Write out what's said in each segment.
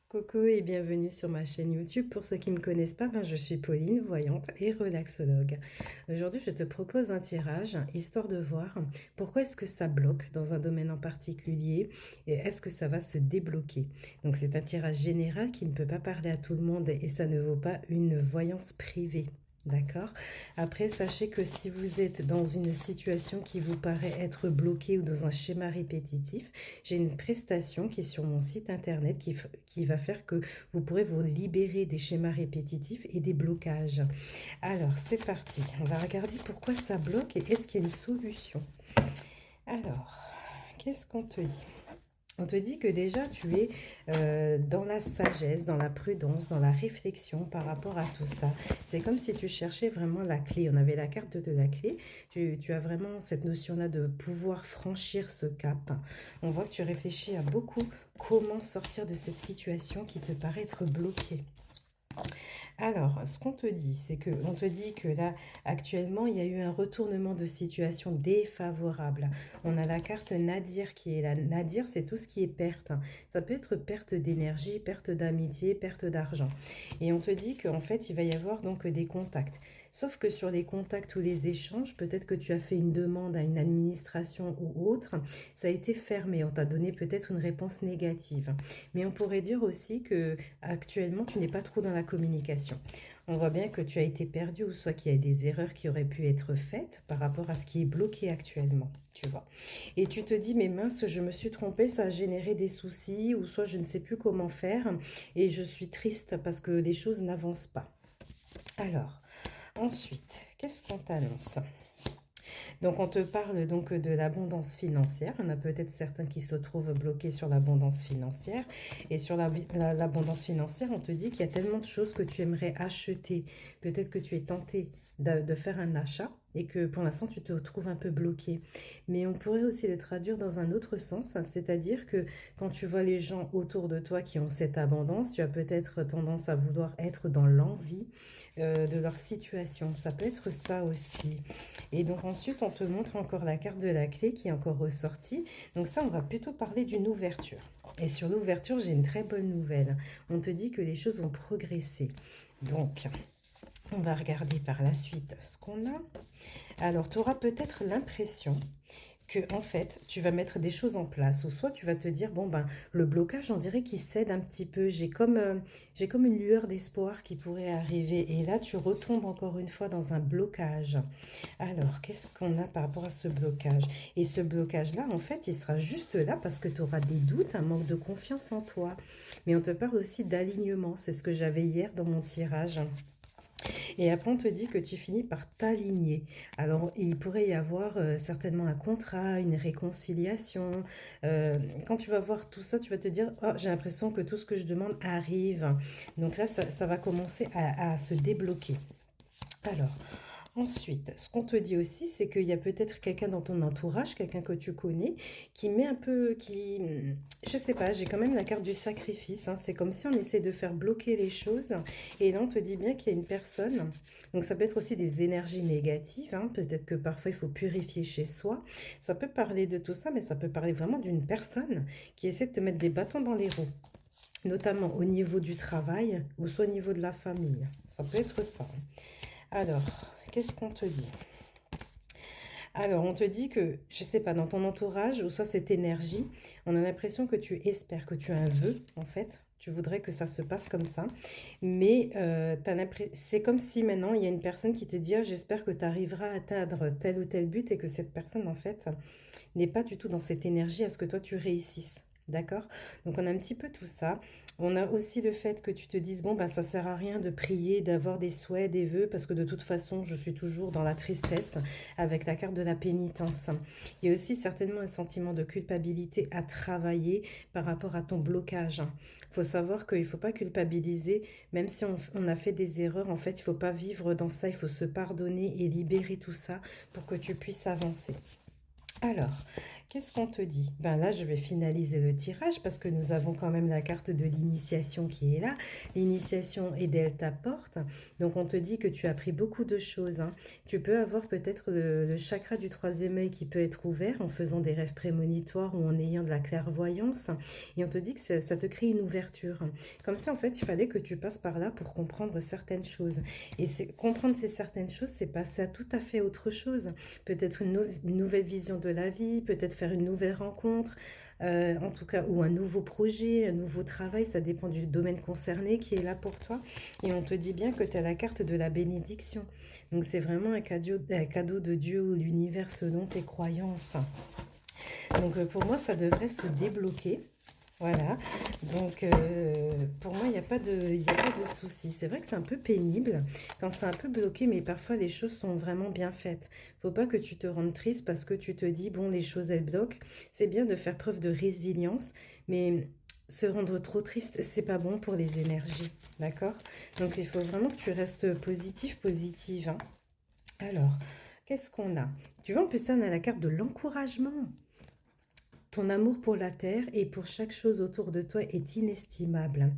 Coucou et bienvenue sur ma chaîne YouTube. Pour ceux qui ne me connaissent pas, je suis Pauline, voyante et relaxologue. Aujourd'hui, je te propose un tirage, histoire de voir pourquoi est-ce que ça bloque dans un domaine en particulier et est-ce que ça va se débloquer. Donc c'est un tirage général qui ne peut pas parler à tout le monde et ça ne vaut pas une voyance privée. D'accord. Après, sachez que si vous êtes dans une situation qui vous paraît être bloquée ou dans un schéma répétitif, j'ai une prestation qui est sur mon site internet qui va faire que vous pourrez vous libérer des schémas répétitifs et des blocages. Alors, c'est parti. On va regarder pourquoi ça bloque et est-ce qu'il y a une solution. Alors, qu'est-ce qu'on te dit? On te dit que déjà tu es dans la sagesse, dans la prudence, dans la réflexion par rapport à tout ça. C'est comme si tu cherchais vraiment la clé. On avait la carte de la clé. Tu as vraiment cette notion-là de pouvoir franchir ce cap. On voit que tu réfléchis à beaucoup comment sortir de cette situation qui te paraît être bloquée. Alors, ce qu'on te dit, c'est que on te dit que là, actuellement, il y a eu un retournement de situation défavorable. On a la carte Nadir qui est là. Nadir, c'est tout ce qui est perte. Ça peut être perte d'énergie, perte d'amitié, perte d'argent. Et on te dit qu'en fait, il va y avoir donc des contacts. Sauf que sur les contacts ou les échanges, peut-être que tu as fait une demande à une administration ou autre, ça a été fermé. On t'a donné peut-être une réponse négative. Mais on pourrait dire aussi que actuellement, tu n'es pas trop dans la communication. On voit bien que tu as été perdu ou soit qu'il y a des erreurs qui auraient pu être faites par rapport à ce qui est bloqué actuellement, tu vois. Et tu te dis, mais mince, je me suis trompée, ça a généré des soucis ou soit je ne sais plus comment faire et je suis triste parce que les choses n'avancent pas. Alors, ensuite, qu'est-ce qu'on t'annonce? Donc, on te parle donc de l'abondance financière. On a peut-être certains qui se trouvent bloqués sur l'abondance financière. Et sur l'abondance financière, on te dit qu'il y a tellement de choses que tu aimerais acheter. Peut-être que tu es tenté de faire un achat et que pour l'instant tu te trouves un peu bloqué. Mais on pourrait aussi le traduire dans un autre sens, hein, c'est-à-dire que quand tu vois les gens autour de toi qui ont cette abondance, tu as peut-être tendance à vouloir être dans l'envie de leur situation. Ça peut être ça aussi. Et donc ensuite, on te montre encore la carte de la clé qui est encore ressortie. Donc ça, on va plutôt parler d'une ouverture. Et sur l'ouverture, j'ai une très bonne nouvelle. On te dit que les choses vont progresser. Donc, on va regarder par la suite ce qu'on a. Alors, tu auras peut-être l'impression que en fait, tu vas mettre des choses en place ou soit tu vas te dire bon le blocage, on dirait qu'il cède un petit peu. J'ai comme une lueur d'espoir qui pourrait arriver et là tu retombes encore une fois dans un blocage. Alors, qu'est-ce qu'on a par rapport à ce blocage? Et ce blocage-là, en fait, il sera juste là parce que tu auras des doutes, un manque de confiance en toi. Mais on te parle aussi d'alignement, c'est ce que j'avais hier dans mon tirage. Et après, on te dit que tu finis par t'aligner. Alors, il pourrait y avoir certainement un contrat, une réconciliation. Quand tu vas voir tout ça, tu vas te dire, oh, j'ai l'impression que tout ce que je demande arrive. Donc là, ça va commencer à se débloquer. Alors, ensuite, ce qu'on te dit aussi, c'est qu'il y a peut-être quelqu'un dans ton entourage, quelqu'un que tu connais, qui met un peu, je sais pas, j'ai quand même la carte du sacrifice, hein. C'est comme si on essaie de faire bloquer les choses. Et là, on te dit bien qu'il y a une personne. Donc, ça peut être aussi des énergies négatives, hein. Peut-être que parfois, il faut purifier chez soi. Ça peut parler de tout ça, mais ça peut parler vraiment d'une personne qui essaie de te mettre des bâtons dans les roues, notamment au niveau du travail ou soit au niveau de la famille. Ça peut être ça. Alors, qu'est-ce qu'on te dit? Alors, on te dit que, je sais pas, dans ton entourage, ou soit cette énergie, on a l'impression que tu espères, que tu as un vœu, en fait. Tu voudrais que ça se passe comme ça. Mais c'est comme si maintenant, il y a une personne qui te dit, ah, j'espère que tu arriveras à atteindre tel ou tel but et que cette personne, en fait, n'est pas du tout dans cette énergie à ce que toi, tu réussisses. D'accord? Donc, on a un petit peu tout ça. On a aussi le fait que tu te dises, bon, ça sert à rien de prier, d'avoir des souhaits, des vœux, parce que de toute façon, je suis toujours dans la tristesse avec la carte de la pénitence. Il y a aussi certainement un sentiment de culpabilité à travailler par rapport à ton blocage. Il faut savoir qu'il ne faut pas culpabiliser, même si on a fait des erreurs, en fait, il ne faut pas vivre dans ça, il faut se pardonner et libérer tout ça pour que tu puisses avancer. Alors, qu'est-ce qu'on te dit? Ben là, je vais finaliser le tirage parce que nous avons quand même la carte de l'initiation qui est là. L'initiation est Delta Porte. Donc, on te dit que tu as appris beaucoup de choses, hein. Tu peux avoir peut-être le chakra du troisième œil qui peut être ouvert en faisant des rêves prémonitoires ou en ayant de la clairvoyance. Et on te dit que ça te crée une ouverture. Comme ça, en fait, il fallait que tu passes par là pour comprendre certaines choses. Et comprendre ces certaines choses, c'est passer à tout à fait autre chose. Peut-être une nouvelle vision de la vie, peut-être faire une nouvelle rencontre, en tout cas, ou un nouveau projet, un nouveau travail, ça dépend du domaine concerné qui est là pour toi. Et on te dit bien que tu as la carte de la bénédiction. Donc c'est vraiment un cadeau de Dieu ou l'univers selon tes croyances. Donc pour moi, ça devrait se débloquer. Voilà, donc pour moi, il y a pas de souci. C'est vrai que c'est un peu pénible quand c'est un peu bloqué, mais parfois les choses sont vraiment bien faites. Faut pas que tu te rendes triste parce que tu te dis, bon, les choses, elles bloquent. C'est bien de faire preuve de résilience, mais se rendre trop triste, c'est pas bon pour les énergies, d'accord? Donc il faut vraiment que tu restes positif, positive, hein. Alors, qu'est-ce qu'on a? Tu vois, en plus, ça, on a la carte de l'encouragement. Ton amour pour la terre et pour chaque chose autour de toi est inestimable.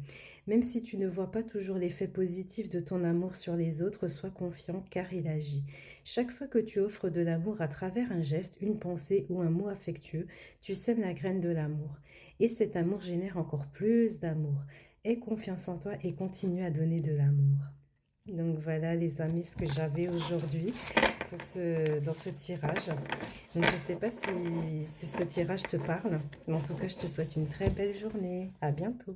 Même si tu ne vois pas toujours l'effet positif de ton amour sur les autres, sois confiant car il agit. Chaque fois que tu offres de l'amour à travers un geste, une pensée ou un mot affectueux, tu sèmes la graine de l'amour. Et cet amour génère encore plus d'amour. Aie confiance en toi et continue à donner de l'amour. Donc voilà les amis ce que j'avais aujourd'hui dans ce tirage. Donc je ne sais pas si ce tirage te parle, mais en tout cas je te souhaite une très belle journée. À bientôt.